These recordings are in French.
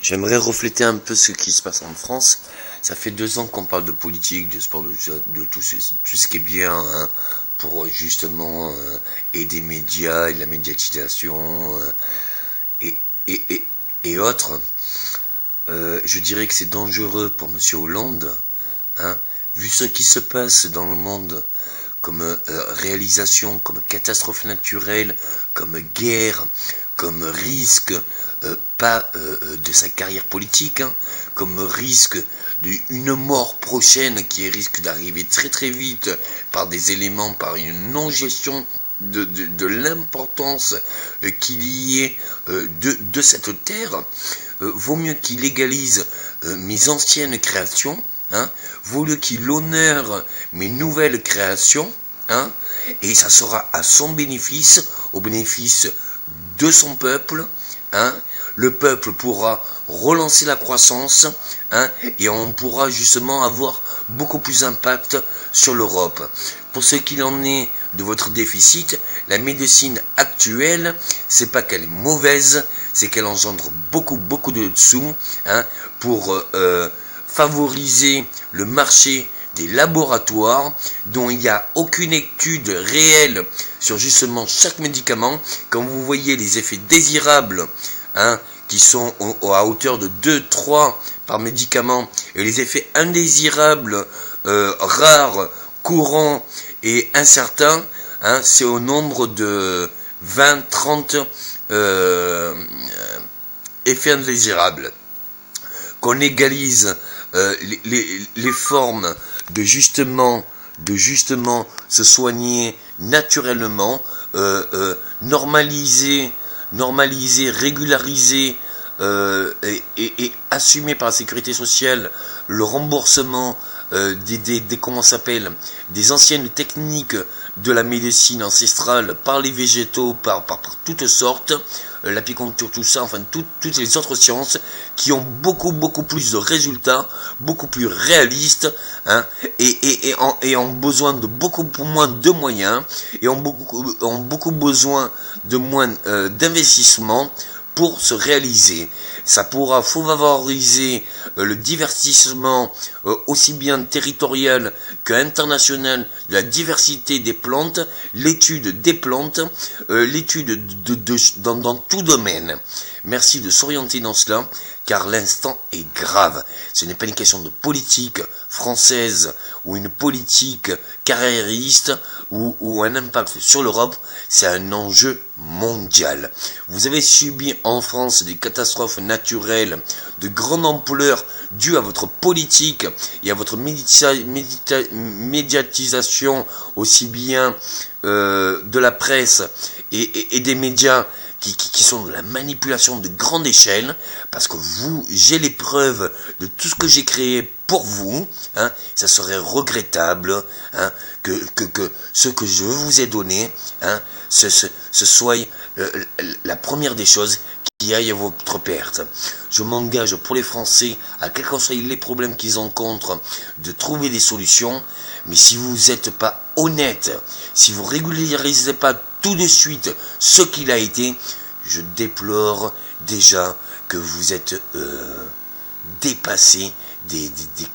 J'aimerais refléter un peu ce qui se passe en France. Ça fait 2 ans qu'on parle de politique, de sport, de tout ce qui est bien, hein, pour justement aider les médias et la médiatisation et, et, et, et autres. Je dirais que c'est dangereux pour Monsieur Hollande, hein, vu ce qui se passe dans le monde, comme réalisation, comme catastrophe naturelle, comme guerre, comme risque, pas de sa carrière politique, hein, comme risque d'une mort prochaine qui risque d'arriver très très vite par des éléments, par une non-gestion de l'importance qu'il y ait de cette terre. Vaut mieux qu'il légalise mes anciennes créations, hein, vaut mieux qu'il honore mes nouvelles créations, hein, et ça sera à son bénéfice, au bénéfice de son peuple, hein. Le peuple pourra relancer la croissance, hein, et on pourra justement avoir beaucoup plus d'impact sur l'Europe. Pour ce qu'il en est de votre déficit, la médecine actuelle, c'est pas qu'elle est mauvaise, c'est qu'elle engendre beaucoup de sous, hein, pour favoriser le marché des laboratoires dont il n'y a aucune étude réelle sur justement chaque médicament. Quand vous voyez les effets désirables, hein, qui sont à hauteur de 2-3 par médicament, et les effets indésirables, rares, courants et incertains, hein, c'est au nombre de 20-30 effets indésirables. Qu'on égalise les formes de justement se soigner naturellement, normaliser, régulariser et assumer par la sécurité sociale le remboursement des anciennes techniques de la médecine ancestrale par les végétaux, par toutes sortes, l'apiculture, tout ça, enfin toutes les autres sciences qui ont beaucoup plus de résultats, beaucoup plus réalistes, hein, et ont besoin de beaucoup moins de moyens, et ont beaucoup besoin de moins d'investissement pour se réaliser. Ça pourra favoriser le divertissement aussi bien territorial qu'international de la diversité des plantes, l'étude des plantes, l'étude dans tout domaine. Merci de s'orienter dans cela, car l'instant est grave. Ce n'est pas une question de politique française ou une politique carriériste ou un impact sur l'Europe, c'est un enjeu mondial. Vous avez subi en France des catastrophes naturelles de grande ampleur dues à votre politique et à votre médiatisation aussi bien de la presse et des médias qui sont de la manipulation de grande échelle, parce que j'ai les preuves de tout ce que j'ai créé pour vous, hein, ça serait regrettable, hein, que ce que je vous ai donné, hein, ce soit la première des choses qui aille à votre perte. Je m'engage pour les Français, à quels que soient les problèmes qu'ils rencontrent, de trouver des solutions, mais si vous n'êtes pas honnête, si vous régularisez pas tout de suite ce qu'il a été, je déplore déjà que vous êtes dépassé des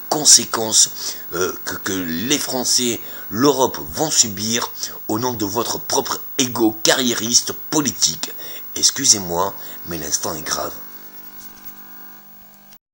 conséquences que les Français, l'Europe vont subir au nom de votre propre ego carriériste politique. Excusez-moi, mais l'instant est grave.